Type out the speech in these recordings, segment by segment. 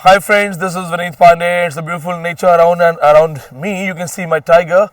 Hi friends, this is Vineet Pandey. It's a beautiful nature around and around me. You can see my tiger.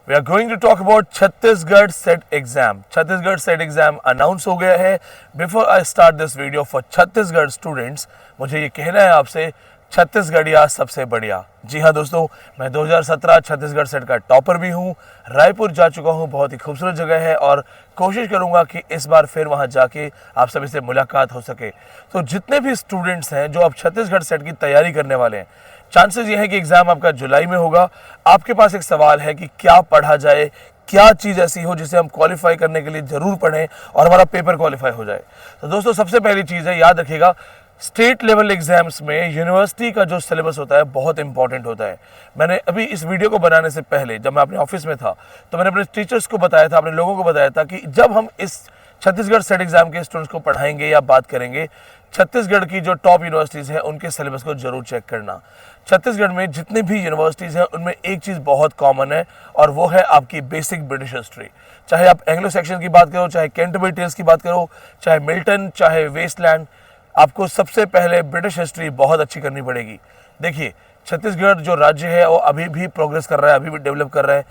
We are going to talk about Chhattisgarh SET exam. Chhattisgarh SET exam announce हो गया है. Before I start this video for Chhattisgarh students, मुझे ये कहना है आपसे छत्तीसगढ़िया सबसे बढ़िया. जी हाँ दोस्तों, मैं 2017 छत्तीसगढ़ सेट का टॉपर भी हूँ. रायपुर जा चुका हूँ, बहुत ही खूबसूरत जगह है और कोशिश करूँगा कि इस बार फिर वहाँ जाके आप सभी से मुलाकात हो सके. तो जितने भी स्टूडेंट्स हैं जो अब छत्तीसगढ़ सेट की तैयारी करने वाले हैं, चांसेस ये है कि एग्ज़ाम आपका जुलाई में होगा. आपके पास एक सवाल है कि क्या पढ़ा जाए, क्या चीज़ ऐसी हो जिसे हम क्वालिफाई करने के लिए ज़रूर पढ़ें और हमारा पेपर क्वालिफाई हो जाए. तो दोस्तों सबसे पहली चीज़ है, याद रखिएगा स्टेट लेवल एग्जाम्स में यूनिवर्सिटी का जो सिलेबस होता है बहुत इंपॉर्टेंट होता है. मैंने अभी इस वीडियो को बनाने से पहले जब मैं अपने ऑफिस में था तो मैंने अपने टीचर्स को बताया था, अपने लोगों को बताया था कि जब हम इस छत्तीसगढ़ सेट एग्जाम के स्टूडेंट्स को पढ़ाएंगे या बात करेंगे, छत्तीसगढ़ की जो टॉप यूनिवर्सिटीज़ हैं उनके सिलेबस को जरूर चेक करना. छत्तीसगढ़ में जितनी भी यूनिवर्सिटीज़ हैं उनमें एक चीज़ बहुत कॉमन है और वो है आपकी बेसिक ब्रिटिश हिस्ट्री. चाहे आप एंग्लो सेक्शन की बात करो, चाहे कैंटरबरी टेल्स की बात करो, चाहे मिल्टन, चाहे वेस्टलैंड, आपको सबसे पहले ब्रिटिश हिस्ट्री बहुत अच्छी करनी पड़ेगी. देखिए छत्तीसगढ़ जो राज्य है वो अभी भी प्रोग्रेस कर रहा है, अभी भी डेवलप कर रहा है.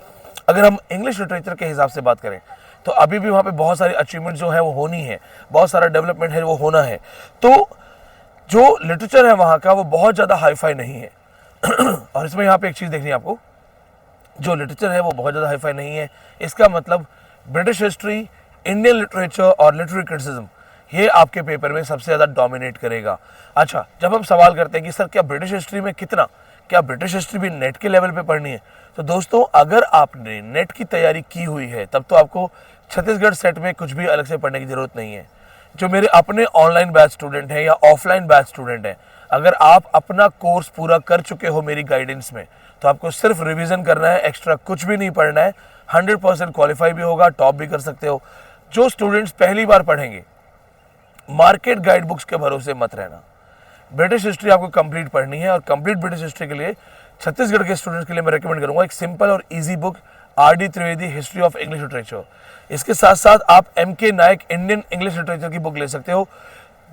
अगर हम इंग्लिश लिटरेचर के हिसाब से बात करें तो अभी भी वहाँ पे बहुत सारी अचीवमेंट जो है वो होनी है, बहुत सारा डेवलपमेंट है वो होना है. तो जो लिटरेचर है वहाँ का वो बहुत ज़्यादा हाईफाई नहीं है. और इसमें यहाँ पे एक चीज़ देखनी है आपको, जो लिटरेचर है वो बहुत ज़्यादा हाईफाई नहीं है. इसका मतलब ब्रिटिश हिस्ट्री, इंडियन लिटरेचर और लिटरेरी क्रिटिसिज्म ये आपके पेपर में सबसे ज़्यादा डोमिनेट करेगा. अच्छा, जब हम सवाल करते हैं कि सर क्या ब्रिटिश हिस्ट्री में कितना, क्या ब्रिटिश हिस्ट्री भी नेट के लेवल पे पढ़नी है, तो दोस्तों अगर आपने नेट की तैयारी की हुई है तब तो आपको छत्तीसगढ़ सेट में कुछ भी अलग से पढ़ने की ज़रूरत नहीं है. जो मेरे अपने ऑनलाइन बैच स्टूडेंट हैं या ऑफलाइन बैच स्टूडेंट हैं, अगर आप अपना कोर्स पूरा कर चुके हो मेरी गाइडेंस में तो आपको सिर्फ रिवीजन करना है, एक्स्ट्रा कुछ भी नहीं पढ़ना है. 100% क्वालिफाई भी होगा, टॉप भी कर सकते हो. जो स्टूडेंट्स पहली बार पढ़ेंगे, मार्केट गाइड बुक्स के भरोसे मत रहना. ब्रिटिश हिस्ट्री आपको कंप्लीट पढ़नी है और कंप्लीट ब्रिटिश हिस्ट्री के लिए छत्तीसगढ़ के स्टूडेंट्स के लिए मैं रेकमेंड करूंगा एक सिंपल और easy book, RD. Trivedi history of English literature. इसके साथ साथ आप एम.के. नायक इंडियन इंग्लिश लिटरेचर की बुक ले सकते हो.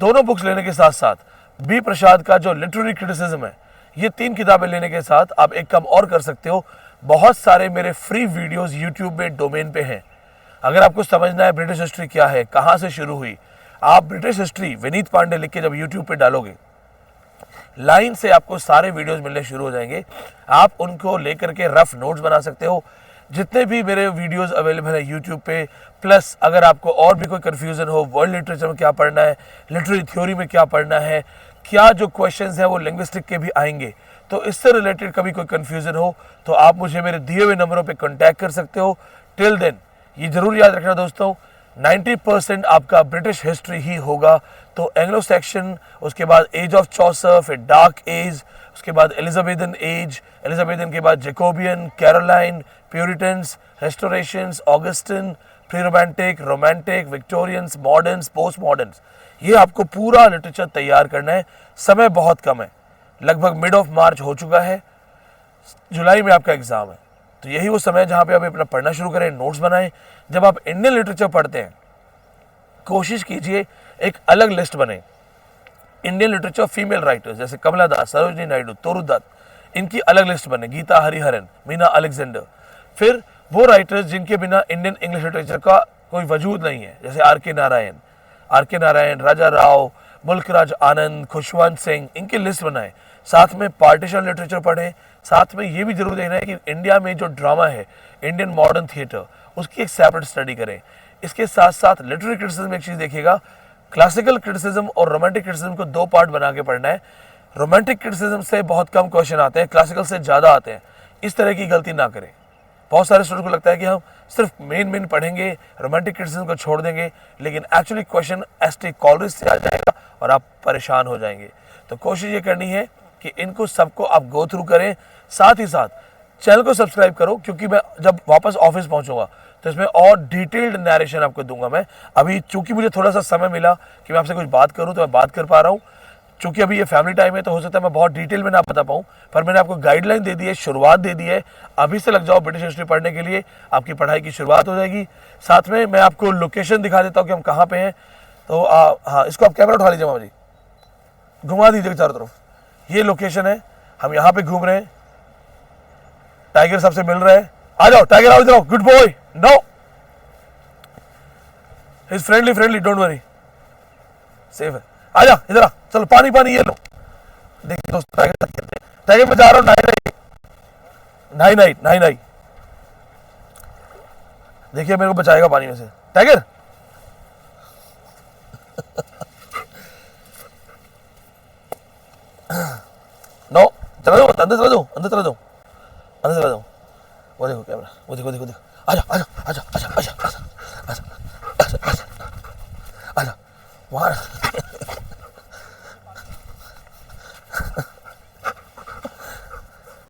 दोनों बुक्स लेने के साथ साथ बी प्रसाद का जो लिटरेरी क्रिटिसिज्म है, ये 3 किताबें लेने के साथ आप एक काम और कर सकते हो. बहुत सारे मेरे फ्री वीडियोस यूट्यूब में डोमेन पे हैं. अगर आपको समझना है ब्रिटिश हिस्ट्री क्या है, कहाँ से शुरू हुई, आप ब्रिटिश हिस्ट्री विनीत पांडे लिख के जब यूट्यूब पे डालोगे, लाइन से आपको सारे वीडियोस मिलने शुरू हो जाएंगे. आप उनको लेकर के रफ नोट्स बना सकते हो. जितने भी मेरे वीडियोस अवेलेबल है यूट्यूब पे, प्लस अगर आपको और भी कोई कन्फ्यूज़न हो, वर्ल्ड लिटरेचर में क्या पढ़ना है, लिटरेरी थ्योरी में क्या पढ़ना है, क्या जो क्वेश्चंस हैं वो लिंग्विस्टिक के भी आएंगे, तो इससे रिलेटेड कभी कोई कन्फ्यूज़न हो तो आप मुझे मेरे दिए हुए नंबरों पर कॉन्टैक्ट कर सकते हो. टिल देन ये ज़रूर याद रखना दोस्तों, 90% आपका ब्रिटिश हिस्ट्री ही होगा. तो एंग्लो सेक्शन, उसके बाद एज ऑफ चौसर, फिर डार्क एज, उसके बाद एलिजाबेथन एज, एलिजाबेथन के बाद Jacobean, Caroline, Puritans, restorations, Augustan, pre romantic, romantic, Victorians, moderns, post moderns. ये आपको पूरा लिटरेचर तैयार करना है. समय बहुत कम है, लगभग मिड ऑफ मार्च हो चुका है, जुलाई में आपका एग्ज़ाम है. तो यही वो समय है जहाँ पे आप अपना पढ़ना शुरू करें, नोट्स बनाएं. जब आप इंडियन लिटरेचर पढ़ते हैं, कोशिश कीजिए एक अलग लिस्ट बने. इंडियन लिटरेचर फीमेल राइटर्स जैसे कमला दास, सरोजिनी नायडू, तोरू दत्त, इनकी अलग लिस्ट बने. गीता हरिहरन, मीना अलेक्जेंडर. फिर वो राइटर्स जिनके बिना इंडियन इंग्लिश लिटरेचर का कोई वजूद नहीं है, जैसे आर के नारायण, राजा राव, मुल्कराज आनंद, खुशवंत सिंह, इनकी लिस्ट बनाएं. साथ में पार्टीशन लिटरेचर पढ़ें. साथ में ये भी जरूर देखना है कि इंडिया में जो ड्रामा है, इंडियन मॉडर्न थिएटर, उसकी एक सेपरेट स्टडी करें. इसके साथ साथ लिटरेरी क्रिटिसिज्म एक चीज़ देखिएगा, क्लासिकल क्रिटिसिज्म और रोमांटिक क्रिटिसिज्म को 2 पार्ट बना के पढ़ना है. रोमांटिक क्रिटिसिज्म से बहुत कम क्वेश्चन आते हैं, क्लासिकल से ज़्यादा आते हैं. इस तरह की गलती ना करें. बहुत सारे स्टूडेंट को लगता है कि हम सिर्फ मेन पढ़ेंगे, रोमांटिक क्रिटिसिज्म को छोड़ देंगे, लेकिन एक्चुअली क्वेश्चन एस.टी. कॉलरिज से आ जाएगा और आप परेशान हो जाएंगे. तो कोशिश ये करनी है कि इनको सबको आप गो थ्रू करें. साथ ही साथ चैनल को सब्सक्राइब करो, क्योंकि मैं जब वापस ऑफिस पहुंचूंगा तो इसमें और डिटेल्ड नरेशन आपको दूंगा. मैं अभी चूंकि मुझे थोड़ा सा समय मिला कि मैं आपसे कुछ बात करूं तो मैं बात कर पा रहा हूं. चूंकि अभी ये फैमिली टाइम है तो हो सकता है मैं बहुत डिटेल में ना बता पाऊँ, पर मैंने आपको गाइडलाइन दे दी है, शुरुआत दे दी है. अभी से लग जाओ ब्रिटिश हिस्ट्री पढ़ने के लिए, आपकी पढ़ाई की शुरुआत हो जाएगी. साथ में मैं आपको लोकेशन दिखा देता हूँ कि हम कहाँ पे हैं. तो हाँ, इसको आप कैमरा उठा लीजिए मामा जी, घुमा दीजिए चारों तरफ. ये लोकेशन है, हम यहाँ पे घूम रहे हैं, टाइगर सबसे मिल रहे हैं। आ जाओ टाइगर, आओ इधर आओ, good boy, no is friendly friendly, don't worry, safe है। आ जा इधर आ, चलो पानी पानी ये लो। देखिए दोस्तों टाइगर साथ खेलते हैं। टाइगर मैं जा रहा हूँ नहाई नहाई नहाई नहाई। देखिए मेरे को बचाएगा पानी में से टाइगर। नो चला जाओ, अंदर चला जाओ, अंदर चला जाओ, अंदर चला जाओ। वो देखो कैमरा, वो देखो देखो देखो, आजा आजा आजा आजा आजा